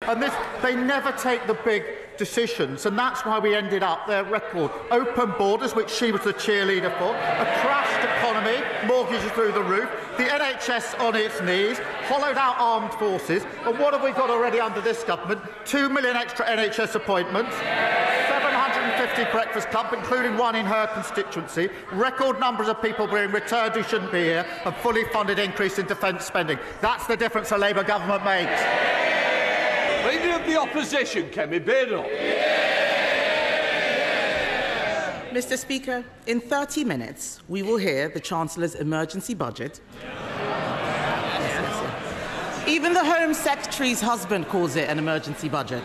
And they never take the big decisions, and that's why we ended up their record. Open borders, which she was the cheerleader for, a crashed economy, mortgages through the roof, the NHS on its knees, hollowed out armed forces, and what have we got already under this government? 2 million extra NHS appointments, 750 breakfast clubs, including one in her constituency, record numbers of people being returned who shouldn't be here, and fully funded increase in defence spending. That's the difference a Labour government makes. Leader of the Opposition, Kemi Badenoch. Mr. Speaker, in 30 minutes, we will hear the Chancellor's emergency budget. Even the Home Secretary's husband calls it an emergency budget.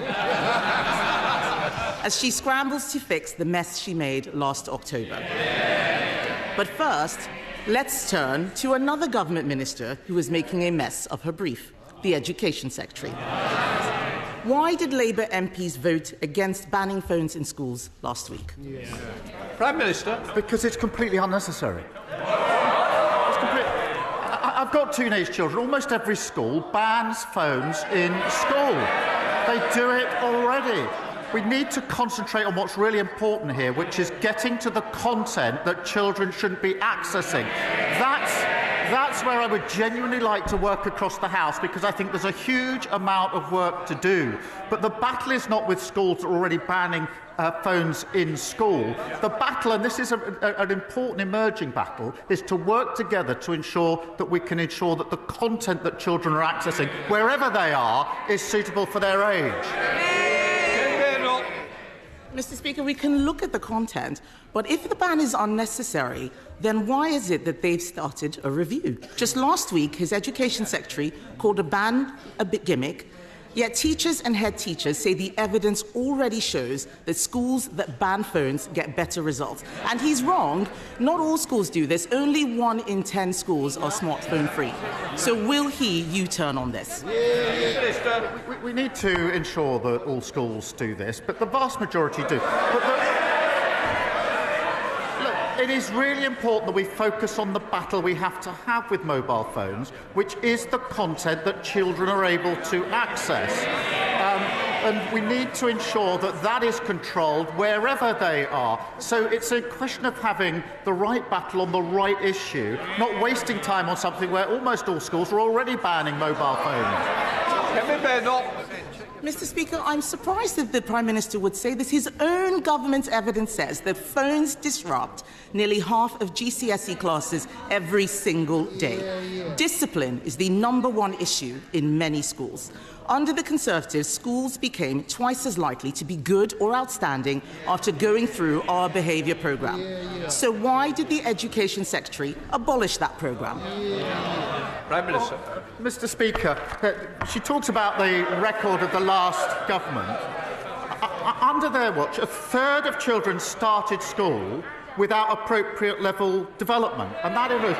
As she scrambles to fix the mess she made last October. But first, let's turn to another government minister who is making a mess of her brief, the Education Secretary. Why did Labour MPs vote against banning phones in schools last week? Prime Minister. Because it's completely unnecessary. I've got teenage children. Almost every school bans phones in school. They do it already. We need to concentrate on what's really important here, which is getting to the content that children shouldn't be accessing. That's where I would genuinely like to work across the House, because I think there's a huge amount of work to do. But the battle is not with schools that are already banning phones in school. The battle, and this is an important emerging battle, is to work together to ensure that we can ensure that the content that children are accessing, wherever they are, is suitable for their age. Mr. Speaker, we can look at the content, but if the ban is unnecessary, then why is it that they've started a review? Just last week, his Education Secretary called a ban a bit gimmick, yet teachers and head teachers say the evidence already shows that schools that ban phones get better results. And he's wrong. Not all schools do this. Only 1 in 10 schools are smartphone-free. So will he U-turn on this? We need to ensure that all schools do this, but the vast majority do. Look, it is really important that we focus on the battle we have to have with mobile phones, which is the content that children are able to access. And we need to ensure that that is controlled wherever they are. So it's a question of having the right battle on the right issue, not wasting time on something where almost all schools are already banning mobile phones. Mr. Speaker, I'm surprised that the Prime Minister would say this. His own government's evidence says that phones disrupt nearly half of GCSE classes every single day. Discipline is the #1 issue in many schools. Under the Conservatives, schools became twice as likely to be good or outstanding after going through our behaviour programme. So why did the Education Secretary abolish that programme? Prime Minister. Mr. Speaker, she talks about the record of the last government. Under their watch, a third of children started school without appropriate level development, and that is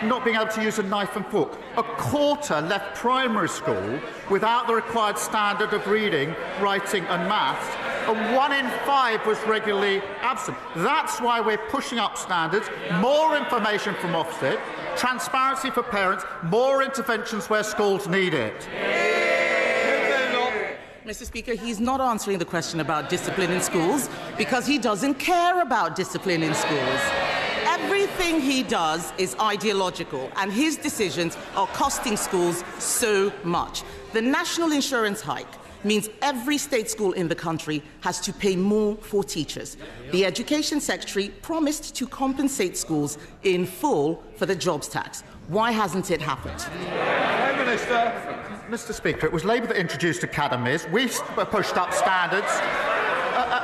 not being able to use a knife and fork. A quarter left primary school without the required standard of reading, writing and maths, and 1 in 5 was regularly absent. That's why we're pushing up standards, more information from Ofsted, transparency for parents, more interventions where schools need it. Mr. Speaker, he's not answering the question about discipline in schools because he doesn't care about discipline in schools. Everything he does is ideological, and his decisions are costing schools so much. The national insurance hike means every state school in the country has to pay more for teachers. The Education Secretary promised to compensate schools in full for the jobs tax. Why hasn't it happened? Prime Minister. Mr. Speaker, it was Labour that introduced academies. We pushed up standards.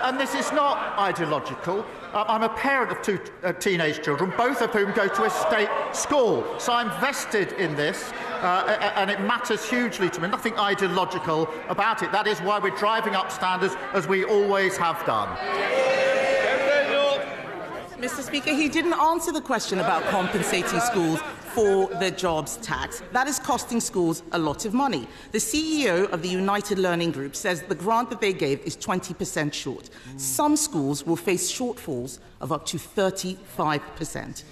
And this is not ideological. I'm a parent of 2 teenage children, both of whom go to a state school. So I'm vested in this, and it matters hugely to me. Nothing ideological about it. That is why we're driving up standards, as we always have done. Mr. Speaker, he didn't answer the question about compensating schools for the jobs tax. That is costing schools a lot of money. The CEO of the United Learning Group says the grant that they gave is 20% short. Some schools will face shortfalls of up to 35%.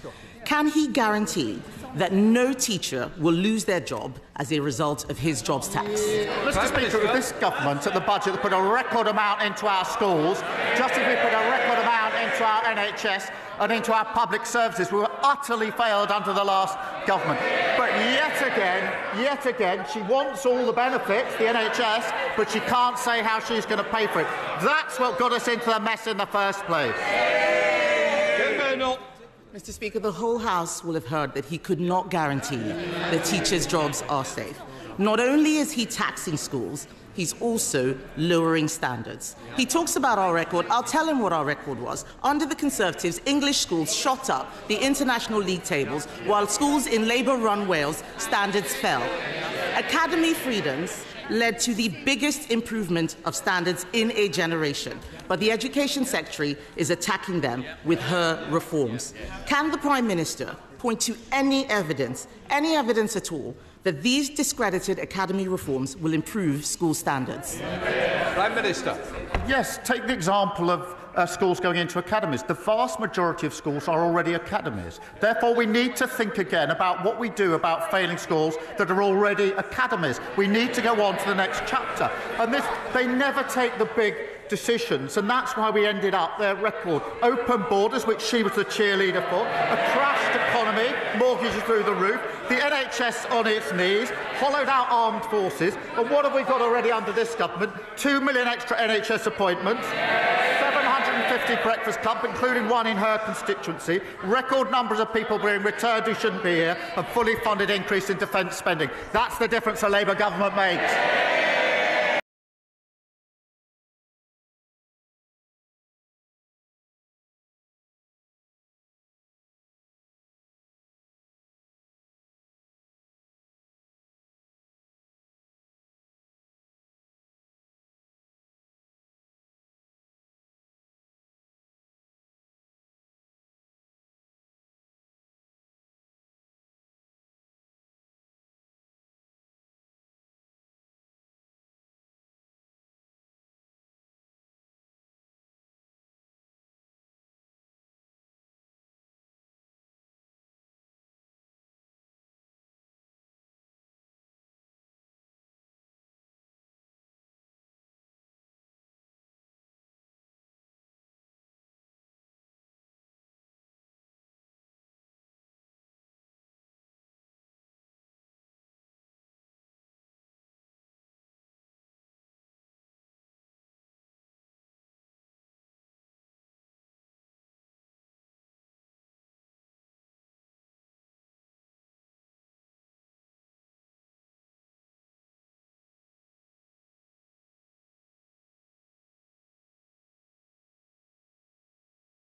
Can he guarantee that no teacher will lose their job as a result of his jobs tax? Mr. Speaker, with this government at the budget that put a record amount into our schools, just as we put a record amount into our NHS and into our public services, we were utterly failed under the last government. But yet again, she wants all the benefits, the NHS, but she can't say how she's going to pay for it. That's what got us into the mess in the first place. Mr. Speaker, the whole House will have heard that he could not guarantee that teachers' jobs are safe. Not only is he taxing schools, he's also lowering standards. He talks about our record. I'll tell him what our record was. Under the Conservatives, English schools shot up the international league tables, while schools in Labour-run Wales, standards fell. Academy freedoms led to the biggest improvement of standards in a generation, but the Education Secretary is attacking them with her reforms. Can the Prime Minister point to any evidence at all, that these discredited academy reforms will improve school standards? Prime Minister. Yes, take the example of schools going into academies. The vast majority of schools are already academies. Therefore, we need to think again about what we do about failing schools that are already academies. We need to go on to the next chapter. And they never take the big decisions, and that's why we ended up their record. Open borders, which she was the cheerleader for, a crashed economy, mortgages through the roof, the NHS on its knees, hollowed out armed forces, and what have we got already under this government? 2 million extra NHS appointments, 750 breakfast clubs, including one in her constituency, record numbers of people being returned who shouldn't be here, and fully funded increase in defence spending. That's the difference a Labour government makes.